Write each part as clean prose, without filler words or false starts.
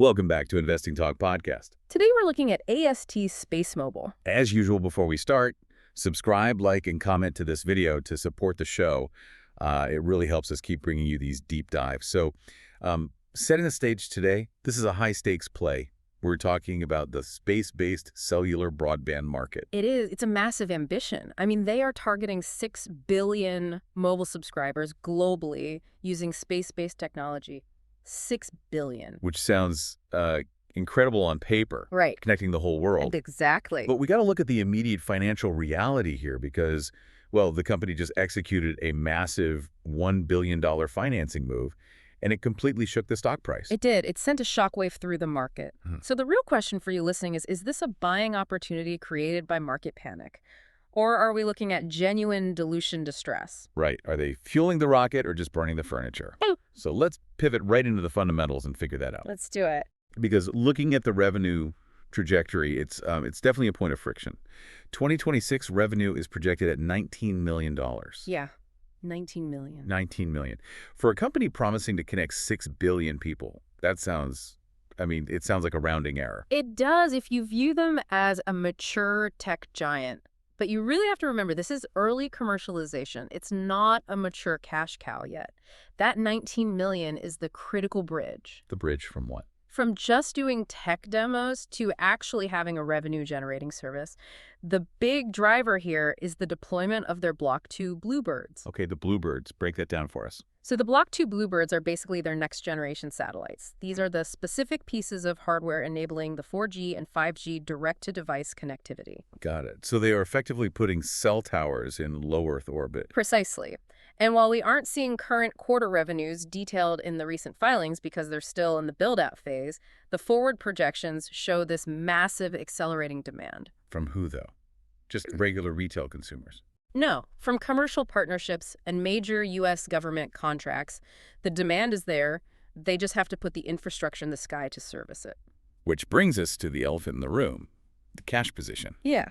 Welcome back to Investing Talk Podcast. Today we're looking at AST SpaceMobile. As usual, before we start, subscribe, like, and comment to this video to support the show. It really helps us keep bringing you these deep dives. So, setting the stage today, this is a high-stakes play. We're talking about the space-based cellular broadband market. It is. It's a massive ambition. I mean, they are targeting 6 billion mobile subscribers globally using space-based technology. 6 billion. Which sounds incredible on paper. Right. Connecting the whole world. Exactly. But we got to look at the immediate financial reality here because, well, the company just executed a massive $1 billion financing move, and it completely shook the stock price. It did. It sent a shockwave through the market. So the real question for you listening is this a buying opportunity created by market panic? Or are we looking at genuine dilution distress? Right. Are they fueling the rocket or just burning the furniture? So let's pivot right into the fundamentals and figure that out. Let's do it. Because looking at the revenue trajectory, it's definitely a point of friction. 2026 revenue is projected at $19 million. Yeah, 19 million. 19 million. For a company promising to connect 6 billion people, that sounds, it sounds like a rounding error. It does if you view them as a mature tech giant. But you really have to remember, this is early commercialization. It's not a mature cash cow yet. That 19 million is the critical bridge. The bridge from what? From just doing tech demos to actually having a revenue-generating service. The big driver here is the deployment of their Block 2 Bluebirds. Okay, the Bluebirds. Break that down for us. So the Block 2 Bluebirds are basically their next-generation satellites. These are the specific pieces of hardware enabling the 4G and 5G direct-to-device connectivity. Got it. So they are effectively putting cell towers in low Earth orbit. Precisely. And while we aren't seeing current quarter revenues detailed in the recent filings because they're still in the build-out phase, the forward projections show this massive accelerating demand. From who, though? Just regular retail consumers? No, from commercial partnerships and major U.S. government contracts. The demand is there. They just have to put the infrastructure in the sky to service it. Which brings us to the elephant in the room, the cash position. Yeah.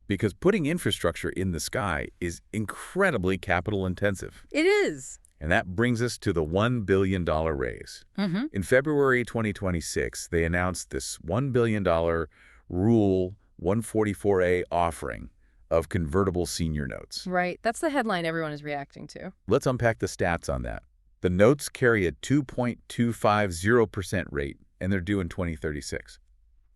Because putting infrastructure in the sky is incredibly capital intensive. It is. And that brings us to the $1 billion raise. In February 2026, they announced this $1 billion Rule 144A offering of convertible senior notes. Right. That's the headline everyone is reacting to. Let's unpack the stats on that. The notes carry a 2.250% rate, and they're due in 2036.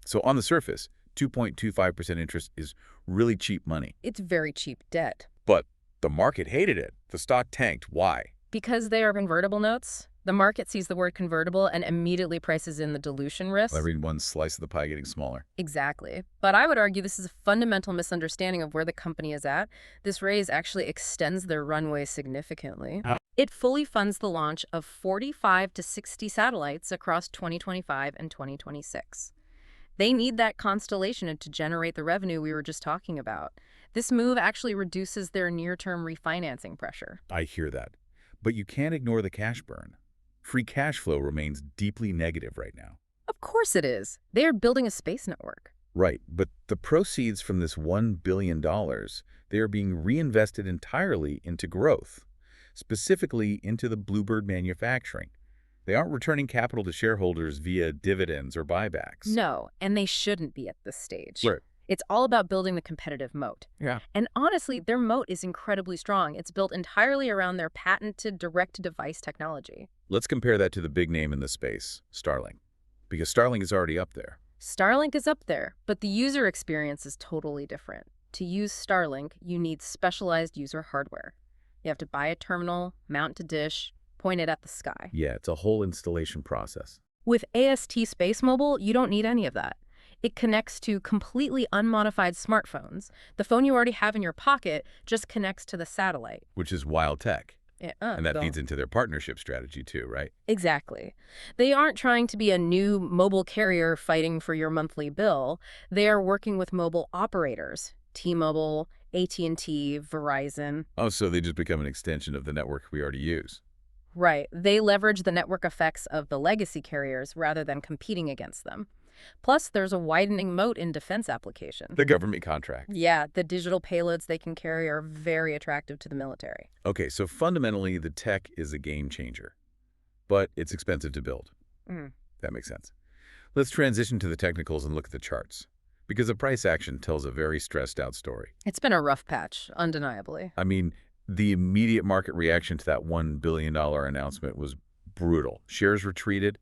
So on the surface, 2.25% interest is really cheap money. It's very cheap debt. But the market hated it. The stock tanked. Why? Because they are convertible notes. The market sees the word convertible and immediately prices in the dilution risk. Every one slice of the pie getting smaller. Exactly. But I would argue this is a fundamental misunderstanding of where the company is at. This raise actually extends their runway significantly. It fully funds the launch of 45 to 60 satellites across 2025 and 2026. They need that constellation to generate the revenue we were just talking about. This move actually reduces their near-term refinancing pressure. I hear that. But you can't ignore the cash burn. Free cash flow remains deeply negative right now. Of course it is. They are building a space network. Right, but the proceeds from this $1 billion, they are being reinvested entirely into growth, specifically into the Bluebird manufacturing. They aren't returning capital to shareholders via dividends or buybacks. No, and they shouldn't be at this stage. Right. It's all about building the competitive moat. Yeah. And honestly, their moat is incredibly strong. It's built entirely around their patented direct-to-device technology. Let's compare that to the big name in the space, Starlink, because Starlink is already up there. Starlink is up there, but the user experience is totally different. To use Starlink, you need specialized user hardware. You have to buy a terminal, mount to dish, point it at the sky. Yeah, it's a whole installation process. With AST SpaceMobile, you don't need any of that. It connects to completely unmodified smartphones. The phone you already have in your pocket just connects to the satellite. Which is wild tech. And that Bill. feeds into their partnership strategy too, right? Exactly. They aren't trying to be a new mobile carrier fighting for your monthly bill. They are working with mobile operators, T-Mobile, AT&T, Verizon. Oh, so they just become an extension of the network we already use. Right. They leverage the network effects of the legacy carriers rather than competing against them. Plus, there's a widening moat in defense applications. The government contract. Yeah, the digital payloads they can carry are very attractive to the military. Okay, so fundamentally, the tech is a game changer, but it's expensive to build. That makes sense. Let's transition to the technicals and look at the charts, because the price action tells a very stressed out story. It's been a rough patch, undeniably. I mean, the immediate market reaction to that $1 billion announcement was brutal. Shares retreated,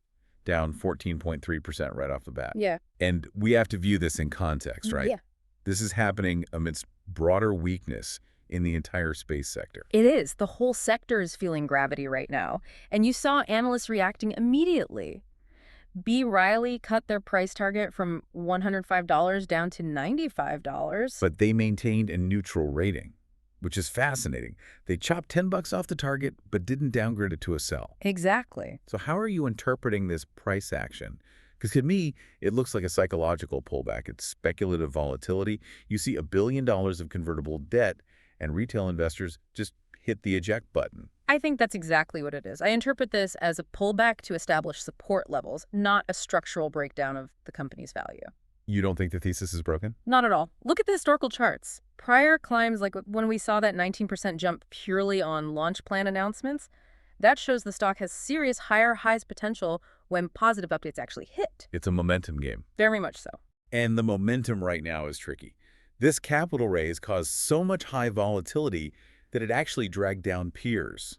down 14.3% right off the bat. Yeah. And we have to view this in context, right? Yeah. This is happening amidst broader weakness in the entire space sector. It is. The whole sector is feeling gravity right now. And you saw analysts reacting immediately. B. Riley cut their price target from $105 down to $95. But they maintained a neutral rating, which is fascinating. They chopped $10 off the target, but didn't downgrade it to a sell. Exactly. So how are you interpreting this price action? Because to me, it looks like a psychological pullback. It's speculative volatility. You see $1 billion of convertible debt, and retail investors just hit the eject button. I think that's exactly what it is. I interpret this as a pullback to establish support levels, not a structural breakdown of the company's value. You don't think the thesis is broken? Not at all. Look at the historical charts. Prior climbs, like when we saw that 19% jump purely on launch plan announcements, that shows the stock has serious higher highs potential when positive updates actually hit. It's a momentum game. Very much so. And the momentum right now is tricky. This capital raise caused so much high volatility that it actually dragged down peers.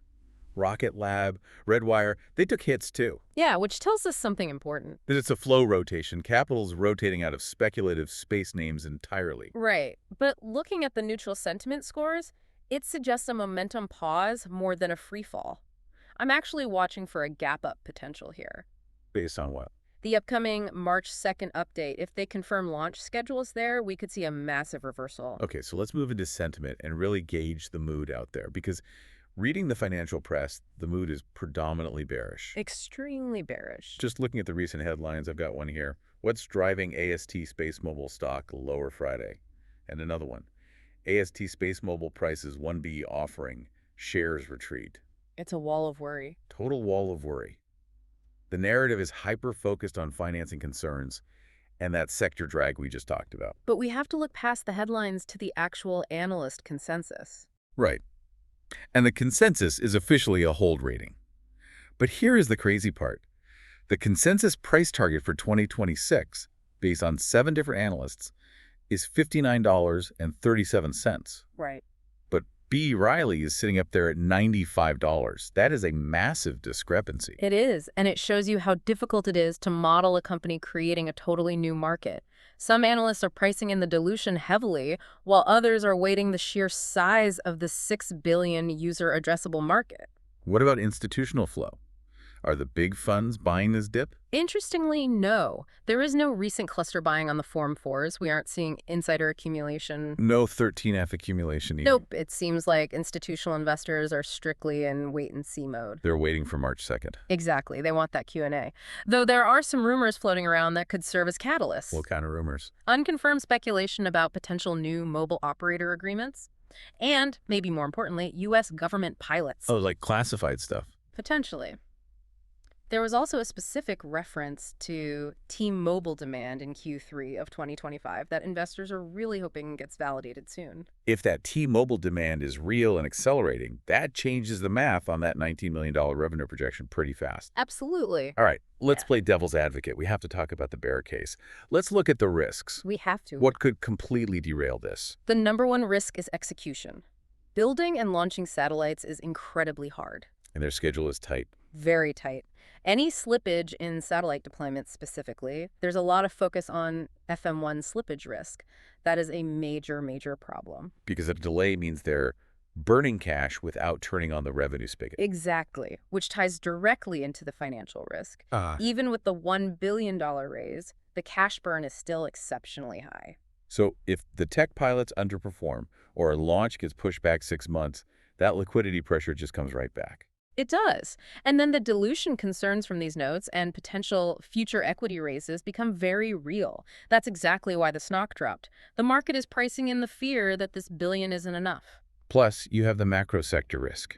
Rocket Lab, Redwire, they took hits too. Yeah, which tells us something important. That it's a flow rotation. Capital's rotating out of speculative space names entirely. Right. But looking at the neutral sentiment scores, it suggests a momentum pause more than a free fall. I'm actually watching for a gap up potential here. Based on what? The upcoming March 2nd update, if they confirm launch schedules there, we could see a massive reversal. Okay, so let's move into sentiment and really gauge the mood out there, because reading the financial press, the mood is predominantly bearish. Extremely bearish. Just looking at the recent headlines, I've got one here. What's driving AST SpaceMobile stock lower Friday? And another one. AST SpaceMobile prices 1B offering, shares retreat. It's a wall of worry. Total wall of worry. The narrative is hyper-focused on financing concerns and that sector drag we just talked about. But we have to look past the headlines to the actual analyst consensus. Right. And the consensus is officially a hold rating. But here is the crazy part. The consensus price target for 2026, based on 7 different analysts, is $59.37. Right. But B. Riley is sitting up there at $95. That is a massive discrepancy. It is, and it shows you how difficult it is to model a company creating a totally new market. Some analysts are pricing in the dilution heavily, while others are weighting the sheer size of the 6 billion user addressable market. What about institutional flow? Are the big funds buying this dip? Interestingly, no. There is no recent cluster buying on the Form 4s. We aren't seeing insider accumulation. No 13F accumulation either. Nope. It seems like institutional investors are strictly in wait-and-see mode. They're waiting for March 2nd. Exactly. They want that Q&A. Though there are some rumors floating around that could serve as catalysts. What kind of rumors? Unconfirmed speculation about potential new mobile operator agreements. And, maybe more importantly, U.S. government pilots. Oh, like classified stuff. Potentially. There was also a specific reference to T-Mobile demand in Q3 of 2025 that investors are really hoping gets validated soon. If that T-Mobile demand is real and accelerating, that changes the math on that $19 million revenue projection pretty fast. Absolutely. All right, let's play devil's advocate. We have to talk about the bear case. Let's look at the risks. We have to. What could completely derail this? The number one risk is execution. Building and launching satellites is incredibly hard. And their schedule is tight. Very tight. Any slippage in satellite deployments specifically, there's a lot of focus on FM1 slippage risk. That is a major, major problem. Because a delay means they're burning cash without turning on the revenue spigot. Exactly, which ties directly into the financial risk. Even with the $1 billion raise, the cash burn is still exceptionally high. So if the tech pilots underperform or a launch gets pushed back 6 months, that liquidity pressure just comes right back. It does. And then the dilution concerns from these notes and potential future equity raises become very real. That's exactly why the stock dropped. The market is pricing in the fear that this billion isn't enough. Plus, you have the macro sector risk.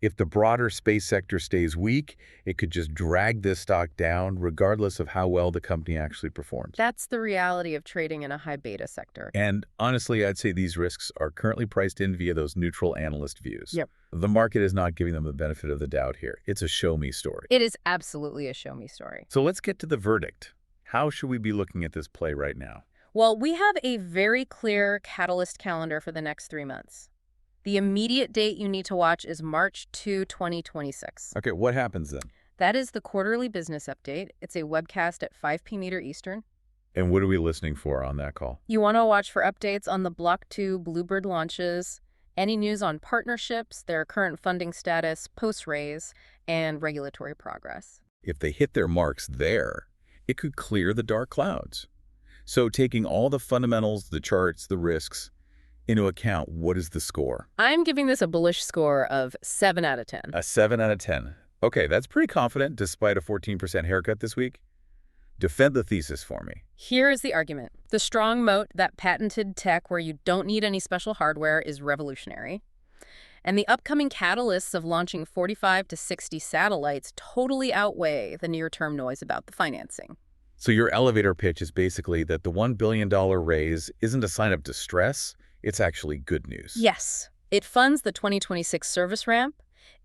If the broader space sector stays weak, it could just drag this stock down regardless of how well the company actually performs. That's the reality of trading in a high beta sector. And honestly, I'd say these risks are currently priced in via those neutral analyst views. Yep. The market is not giving them the benefit of the doubt here. It's a show-me story. It is absolutely a show-me story. So let's get to the verdict. How should we be looking at this play right now? Well, we have a very clear catalyst calendar for the next 3 months. The immediate date you need to watch is March 2, 2026. Okay, what happens then? That is the quarterly business update. It's a webcast at 5 p.m. Eastern. And what are we listening for on that call? You want to watch for updates on the Block 2 Bluebird launches, any news on partnerships, their current funding status, post-raise, and regulatory progress. If they hit their marks there, it could clear the dark clouds. So taking all the fundamentals, the charts, the risks into account, what is the score? I'm giving this a bullish score of 7 out of 10. A 7 out of 10. Okay, that's pretty confident despite a 14% haircut this week. Defend the thesis for me. Here is the argument. The strong moat, that patented tech where you don't need any special hardware, is revolutionary. And the upcoming catalysts of launching 45 to 60 satellites totally outweigh the near-term noise about the financing. So your elevator pitch is basically that the $1 billion raise isn't a sign of distress, it's actually good news. Yes. It funds the 2026 service ramp.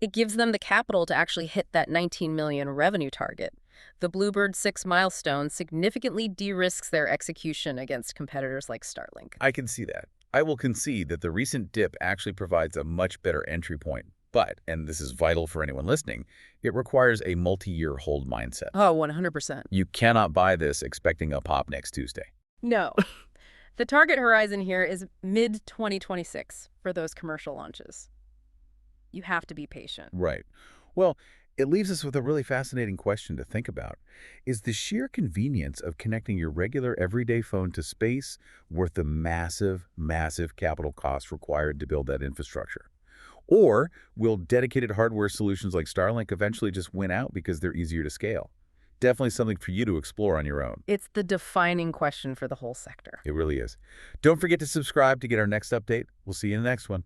It gives them the capital to actually hit that 19 million revenue target. The Bluebird 6 milestone significantly de-risks their execution against competitors like Starlink. I can see that. I will concede that the recent dip actually provides a much better entry point. But, and this is vital for anyone listening, it requires a multi-year hold mindset. Oh, 100%. You cannot buy this expecting a pop next Tuesday. No. The target horizon here is mid-2026 for those commercial launches. You have to be patient. Right. Well, it leaves us with a really fascinating question to think about. Is the sheer convenience of connecting your regular everyday phone to space worth the massive, massive capital costs required to build that infrastructure? Or will dedicated hardware solutions like Starlink eventually just win out because they're easier to scale? Definitely something for you to explore on your own. It's the defining question for the whole sector. It really is. Don't forget to subscribe to get our next update. We'll see you in the next one.